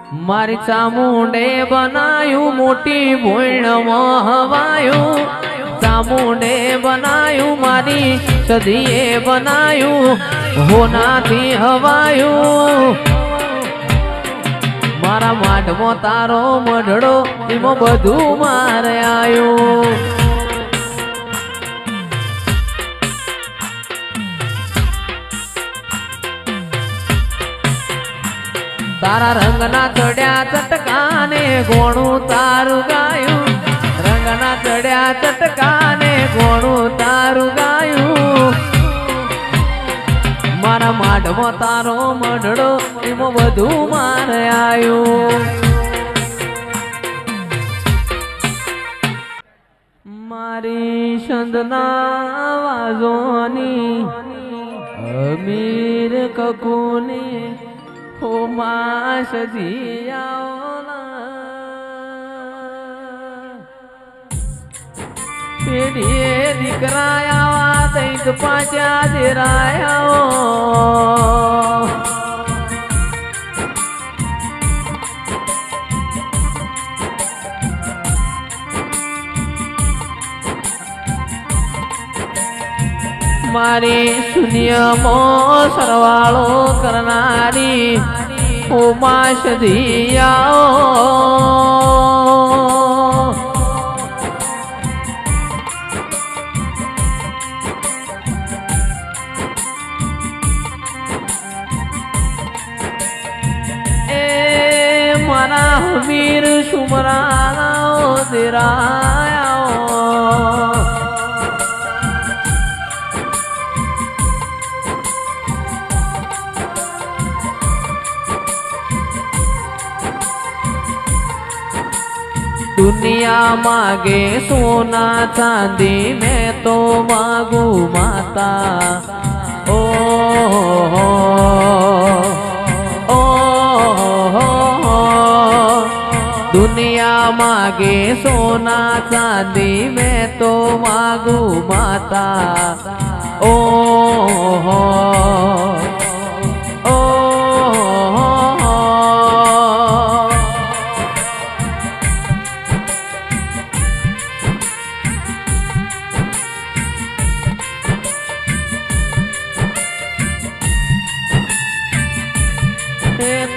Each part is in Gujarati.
મારી ચામુંડે બનાયું મોટી ભોયણમાં હવાયું ચામુંડે બનાયું મારી સદીએ બનાયું હોનાથી હવાયું મારા માઢમાં તારો મઢડો એમાં બધું મારે આયું તારા રંગના ચડ્યા ચટકાને ગોણું તારું ગાયું રંગના ચડ્યા ચટકાને ગોણું તારું ગાયું મારા માઢમાં તારો મઢડો એમાં બધું મારે આયું મારી સંદના વાજોની અમીર કકુની ઓ માં સજીયા પેઢીએ દીકરાયા તૈક પાછા દેરાયા મારી શૂન્યમાં સરવાળો કરનારી ઓ માં સધિયા એ મારા વીર સુમરાના દેરાયા दुनिया मांगे सोना चांदी मैं तो मांगू माता ओ ओ दुनिया मांगे सोना चांदी मैं तो मांगू माता ओ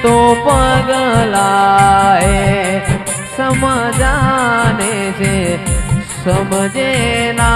तो पगलाए समझाने से समझे ना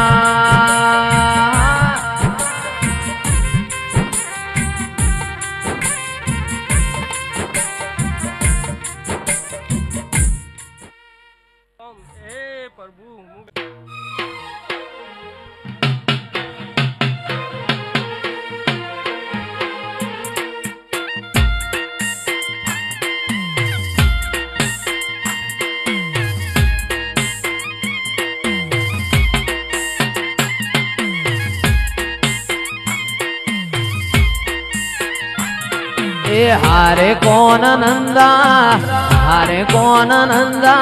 हारे कौन नंदा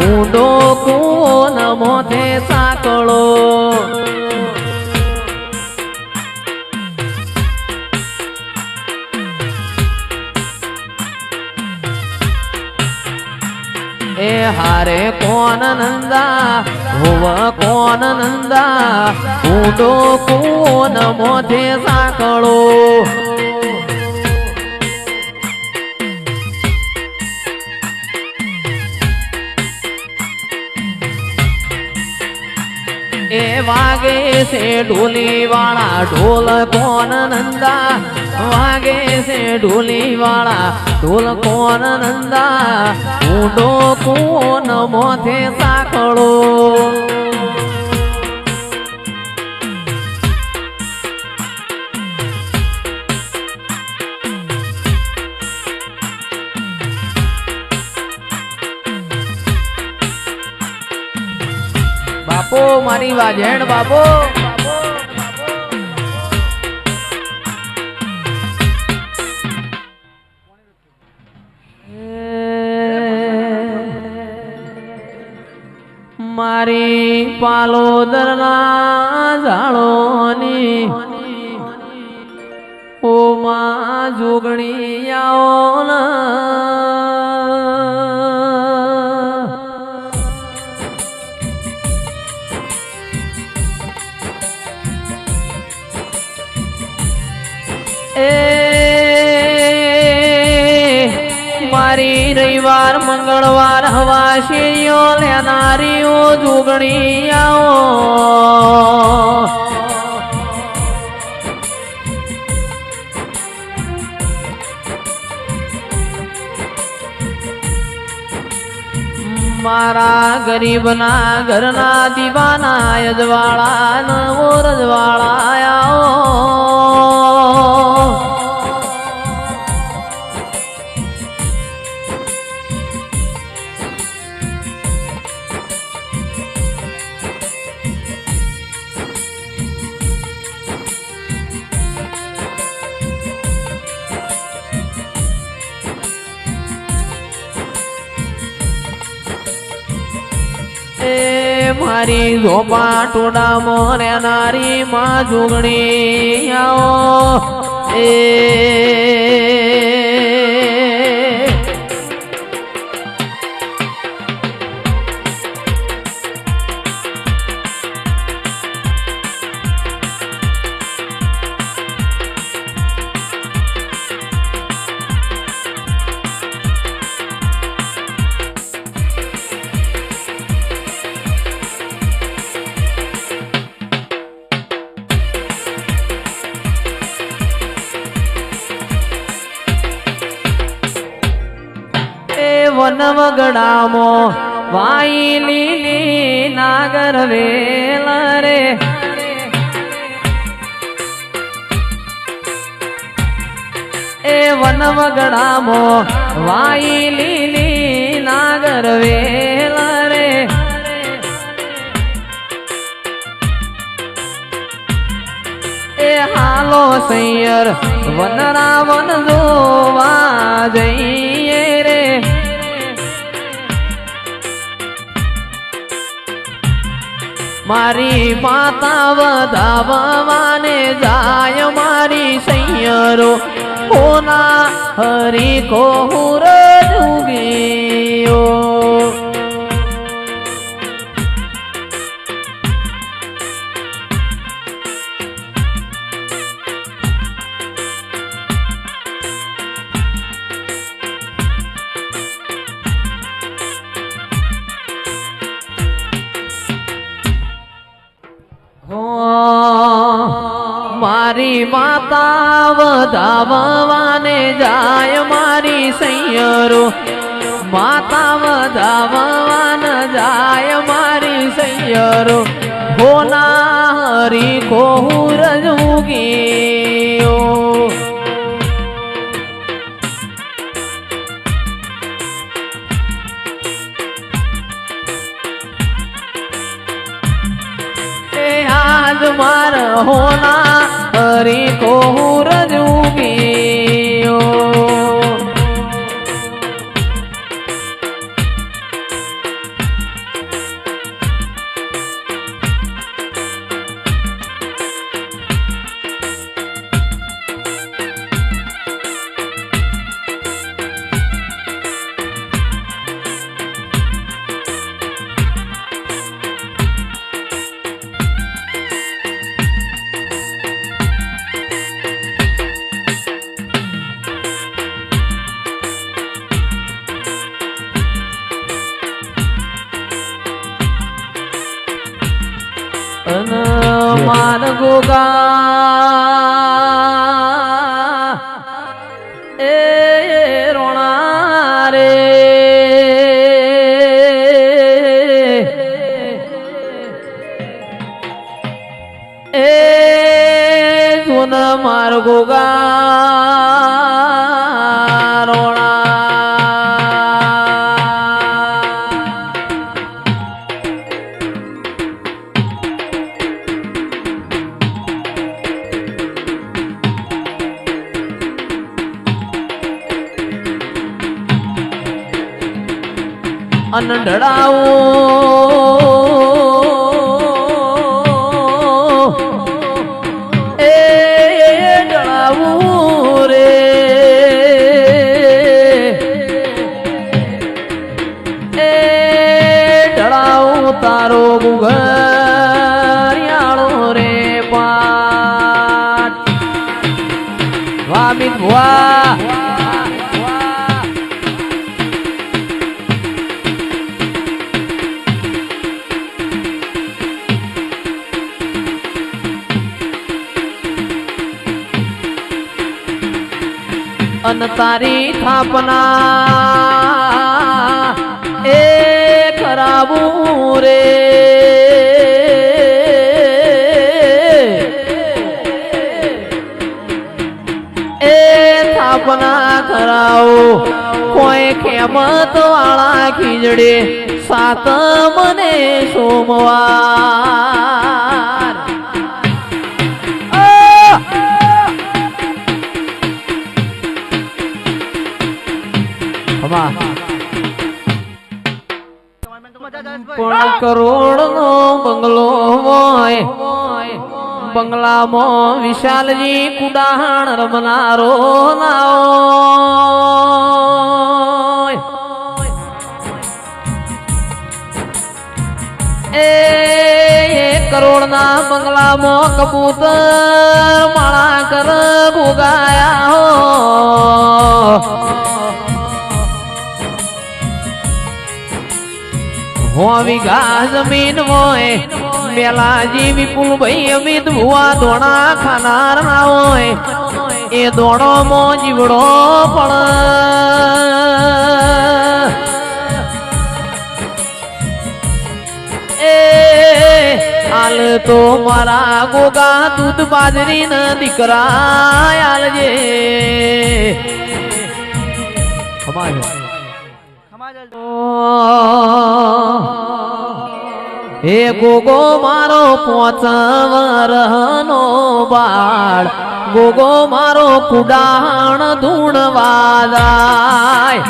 ऊंडो कौन मोथे साकड़ो ए हारे कौन नंदा हुआ कौन नंदा ऊंडो कौन मोथे साकड़ो ए वागे से ढोली वाला ढोल कौन नंदा वागे से ढोली वाला ढोल कौन नंदा ऊंडो कौन मोथे साकड़ो बापो मारी वाजेण बापो मारी पालोदर ना जाळोनी ओ मा जोगणी आओ ना મારી રવિવાર મંગળવાર હવા શેરીઓ લેનારીઓ જુગણી આવો મારા ગરીબના ઘરના દીવાના યજવાળા નવો રજવાળા આવો મારી ઝોપા ટોડા મોરે નારી માં જુગણી આવો વનવગડામો વાઈ લીલી નાગર વેલ રે એ વનવગડામો વાઈ લીલી નાગર વેલ રે એ હાલો સૈયર વનરાવન જોવા જઈએ રે મારી માતા વધાવવાને જાય મારી સૈયરો હોના હરી કોહુર જુગીયો મારી માતા વધાવવાને જાય મારી સૈયરો માતા વધાવવાન જાય મારી સૈયરો હોના હરી કોહુર જુગીયો આજ માર હોના હરી કોહુર જુગીયો માન ગોગા એ રોણા રે એ સુન માર ગોગા રોણા અનઢડાઓ એ ડળાવું રે એ ડળાવું તારો ગુઘરિયાળો રે પાટ વાહ મિત વાહ અન તારી થાપના એ ખરાબું રે એ થાપના કરાવો કોઈ ખેમત વાળા ખીજડે સાત મને સોમવાર પણ કરોડ નો બંગલો હોય બંગલામાં વિશાલજી કુડાણ રમનારો ના એ કરોડ ના બંગલામાં કબૂતર માળા કર ભોગાયા હો વીઘા જમીન હોય મેલાજી વિપુલભાઈ અમિત ભુવા દોણા ખાનાર ના હોય એ દોણો મો જીવડો પણ એ હાલ તો મારા ગોગા દૂધ બાજરી ન દીકરા આલજે હે ગોગો મારો 5 વરહનો બાળ ગોગો મારો કુડાણ ધૂણવા જાય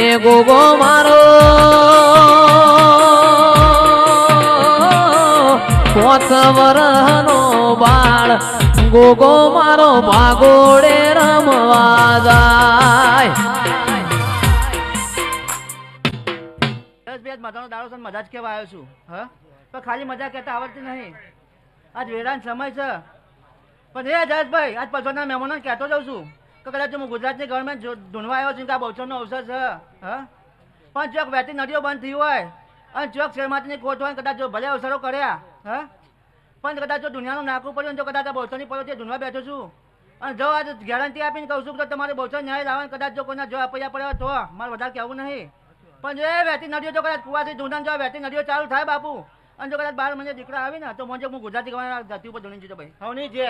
એ ગોગો મારો 5 વરહનો બાળ ગોગો મારો ભાગોડે રમવા જાય મજાનો દાડો છે મજા જ કેવા આવ્યો છું હા પણ ખાલી મજા કહેતા આવડતી નહીં આજ વેરાન સમય છે પણ એ જયેશભાઈ આજ પછોના મહેમાનોને કહેતો જાઉં છું કે કદાચ હું ગુજરાતની ગવર્મેન્ટ ઢૂંઢવા આવ્યો છું કે આ બહુચરનો અવસર છે હા પણ ચોક વહેતી નદીઓ બંધ થઈ હોય અને ચોક શેરમાતીની ખોટ હોય કદાચ જો ભલે અવસરો કર્યા હા પણ કદાચ જો દુનિયાનું નાખવું પડ્યું જો કદાચ આ બહુચરની પરોથી ઢૂંઢવા બેઠો છું અને જો આજ ગેરંટી આપીને કહું છું કે તમારે બહુચર ન્યાય લાવે કદાચ જો કોઈના જો અપૈયા પડ્યા તો મારે વધારે કહેવું નહીં પણ જો એ વહેતી નદીઓ જો કદાચ કુવાથી ઢૂંઢણ જો વહેતી નદીઓ ચાલુ થાય બાપુ અને જો કદાચ 12 મહિને દીકરા આવી ને તો મને હું ગુજરાતી ગવાના ધરતી ઉપર ધૂણી જતો ભાઈ હવે નહીં જે